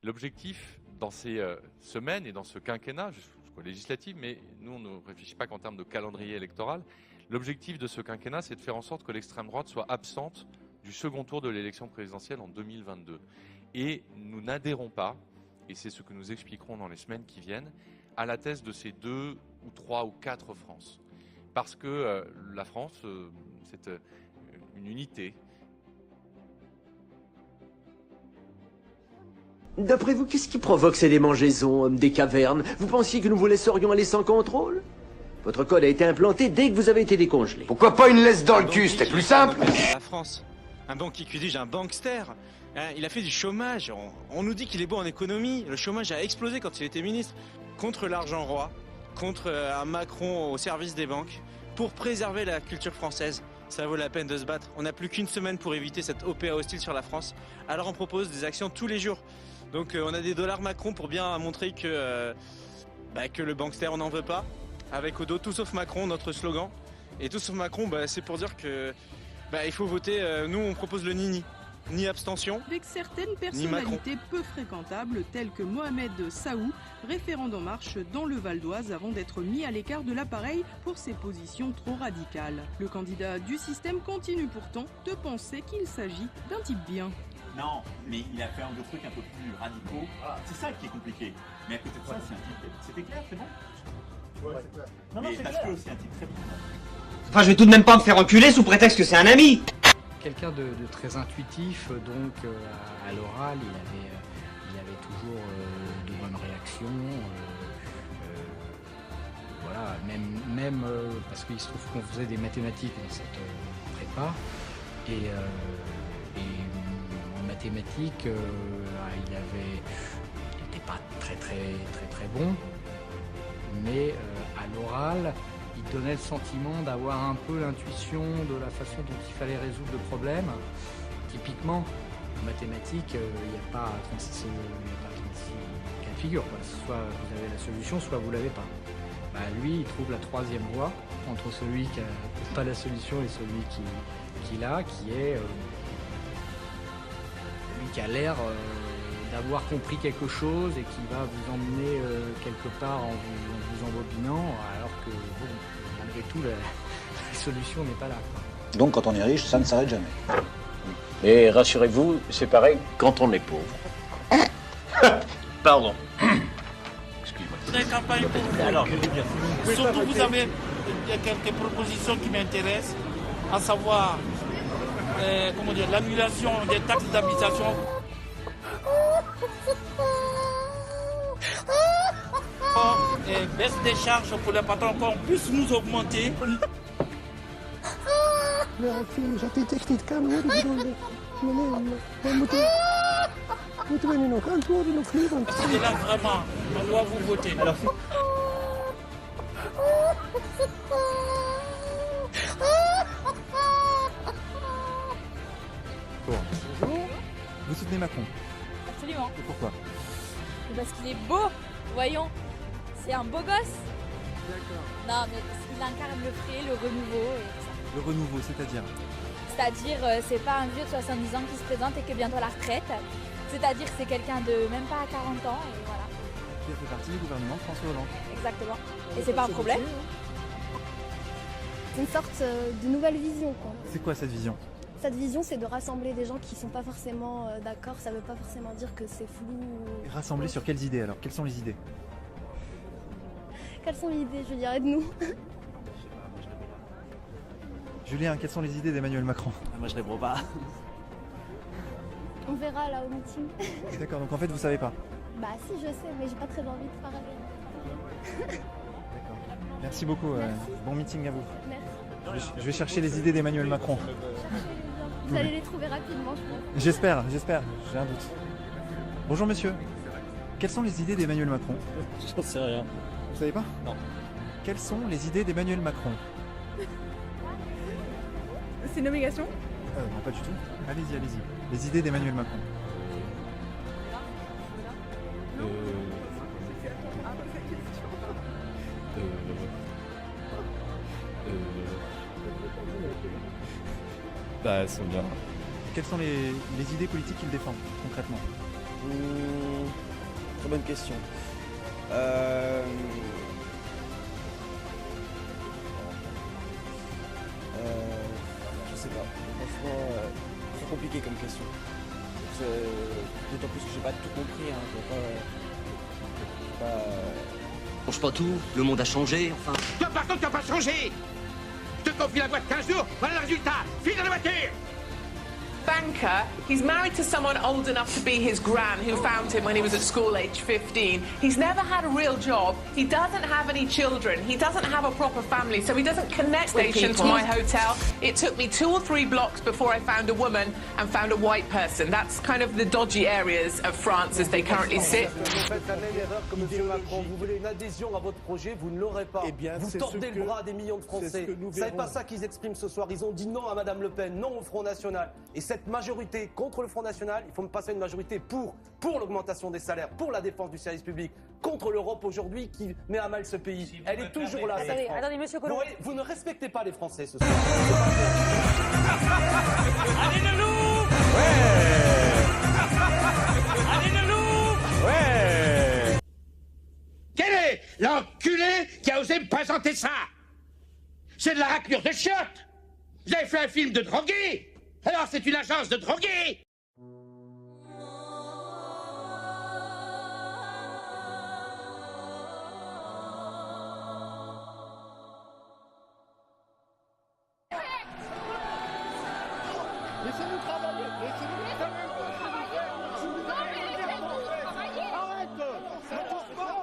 L'objectif dans ces semaines et dans ce quinquennat, jusqu'au législatif, mais nous on ne réfléchit pas qu'en termes de calendrier électoral, l'objectif de ce quinquennat c'est de faire en sorte que l'extrême droite soit absente du second tour de l'élection présidentielle en 2022. Et nous n'adhérons pas, et c'est ce que nous expliquerons dans les semaines qui viennent, à la thèse de ces 2 ou 3 ou 4 France. Parce que la France, c'est une unité. D'après vous, qu'est-ce qui provoque ces démangeaisons, hommes des cavernes? Vous pensiez que nous vous laisserions aller sans contrôle? Votre code a été implanté dès que vous avez été décongelé. Pourquoi pas une laisse dans le cul, c'était plus simple? La France, un banquier qui dirige un bankster, hein, il a fait du chômage. On nous dit qu'il est bon en économie. Le chômage a explosé quand il était ministre. Contre l'argent roi, contre un Macron au service des banques, pour préserver la culture française. Ça vaut la peine de se battre. On n'a plus qu'une semaine pour éviter cette OPA hostile sur la France. Alors on propose des actions tous les jours. Donc on a des dollars Macron pour bien montrer que le bankster on n'en veut pas. Avec au dos tout sauf Macron, notre slogan. Et tout sauf Macron, c'est pour dire que il faut voter. Nous on propose le ni-ni. Ni abstention. Avec certaines personnalités peu fréquentables telles que Mohamed Saou, référent d'En Marche dans le Val d'Oise avant d'être mis à l'écart de l'appareil pour ses positions trop radicales. Le candidat du système continue pourtant de penser qu'il s'agit d'un type bien. Non, mais il a fait un ou deux trucs un peu plus radicaux. C'est ça qui est compliqué. Mais à côté de ça, c'est un type... C'était clair, c'est bon? Ouais, c'est clair. Non, c'est clair. C'est aussi un type très bon. Enfin, je vais tout de même pas me faire enculer sous prétexte que c'est un ami. Quelqu'un de très intuitif, donc à l'oral, il avait toujours de bonnes réactions. Voilà, même parce qu'il se trouve qu'on faisait des mathématiques dans cette prépa. Et en mathématiques, il n'était pas très bon. Mais à l'oral, il donnait le sentiment d'avoir un peu l'intuition de la façon dont il fallait résoudre le problème. Typiquement, en mathématiques, il n'y a pas 36 cas de figure. Soit vous avez la solution, soit vous ne l'avez pas. Lui, il trouve la troisième voie entre celui qui n'a pas la solution et celui qui l'a, qui est celui qui a l'air d'avoir compris quelque chose et qui va vous emmener quelque part en vous embobinant, alors que malgré tout, la solution n'est pas là, quoi. Donc quand on est riche, ça ne s'arrête jamais. Et rassurez-vous, c'est pareil quand on est pauvre. Pardon. Des campagnes pour vous. Alors, je vais dire. Surtout, vous avez quelques propositions qui m'intéressent, à savoir l'annulation des taxes d'habitation. Et baisse des charges pour les patrons qu'on puisse nous augmenter. C'est là vraiment, on doit vous voter. Alors, bonjour. Vous soutenez Macron? Absolument. Et pourquoi? Parce qu'il est beau, voyons. C'est un beau gosse. D'accord. Non, mais il incarne le frais, le renouveau et tout ça. Le renouveau, c'est-à-dire? C'est-à-dire, c'est pas un vieux de 70 ans qui se présente et qui est bientôt à la retraite. C'est-à-dire que c'est quelqu'un de même pas à 40 ans et voilà. Qui a fait partie du gouvernement de François Hollande. Exactement. Et c'est pas un problème. C'est une sorte de nouvelle vision, quoi. C'est quoi cette vision? Cette vision, c'est de rassembler des gens qui sont pas forcément d'accord. Ça veut pas forcément dire que c'est flou. Rassembler sur quelles idées alors? Quelles sont les idées? Quelles sont les idées, je dirais, de nous? Julien, quelles sont les idées d'Emmanuel Macron? Moi, je réponds pas. On verra là au meeting. D'accord, donc en fait, vous savez pas? Bah si, je sais, mais j'ai pas très envie de parler. D'accord. Merci beaucoup. Merci. Bon meeting à vous. Merci. Je vais chercher les idées d'Emmanuel Macron. Vous allez les trouver rapidement, je pense. J'espère, j'ai un doute. Bonjour monsieur. Quelles sont les idées d'Emmanuel Macron? J'en sais rien. Vous savez pas? Non. Quelles sont les idées d'Emmanuel Macron? C'est une obligation? Non, pas du tout. Allez-y. Les idées d'Emmanuel Macron. C'est bien. Quelles sont les idées politiques qu'il défend, concrètement? très bonne question. Je sais pas. Franchement, c'est compliqué comme question. D'autant plus que j'ai pas tout compris. Change pas tout, le monde a changé, enfin. Toi par contre, t'as pas changé. Je te confie la boîte 15 jours, voilà le résultat. File dans la voiture. Banker, he's married to someone old enough to be his gran who found him when he was at school age 15. He's never had a real job. He doesn't have any children. He doesn't have a proper family, so he doesn't connect station to my hotel. It took me 2 or 3 blocks before I found a woman and found a white person. That's kind of the dodgy areas of France as they currently sit. Vous faites la même erreur que M. Macron. Vous voulez une adhésion à votre projet, vous ne l'aurez pas. Vous tordez le bras des millions de Français. C'est pas ça qu'ils expriment ce soir. Ils ont dit non à Mme Le Pen, non au Front National. Et cette majorité contre le Front National, il faut me passer une majorité pour l'augmentation des salaires, pour la défense du service public, contre l'Europe aujourd'hui qui met à mal ce pays. Elle est toujours là, cette France. Attendez, monsieur Collomb. Vous ne respectez pas les Français ce soir. Allez le loup. Ouais. Allez le loup. Ouais. Quel est l'enculé qui a osé me présenter ça? C'est de la raclure de chiottes. Vous avez fait un film de drogué. Alors c'est une agence de drogués. Laissez-nous travailler. Laissez-nous travailler. Arrête. Ça touche pas.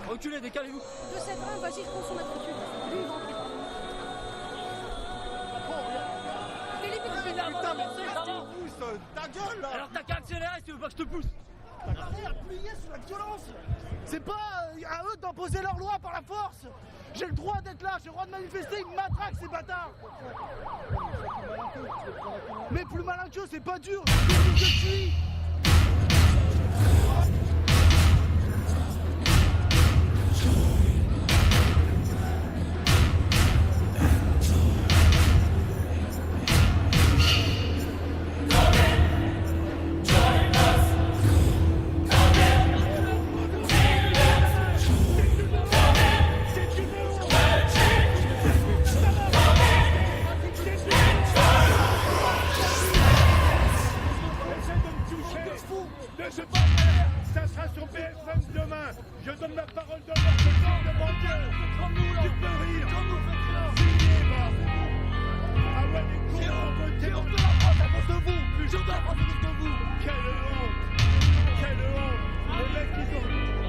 Reculez, décalez-vous. De cette main, vas-y, je prends son maître recul. Lui, il va entrer par là. Putain, mais c'est je te pousse. Ta gueule, là. Alors t'as qu'à accélérer si tu veux pas que je te pousse. T'as qu'à appuyer sur la violence. C'est pas à eux d'imposer leur loi par la force. J'ai le droit d'être là, j'ai le droit de manifester, ils m'attraquent ces bâtards. Mais plus malin qu'eux, c'est pas dur. Je suis. Je pas faire, ça sera sur BFM demain. Je donne ma parole d'honneur devant Dieu. Tu peux rire. Je suis libre. Ah ouais, les cons ont voté. J'ai honte de la France à cause de vous. J'ai honte de la France à cause de vous. Quelle honte. Quelle honte. Les mecs, ils ont...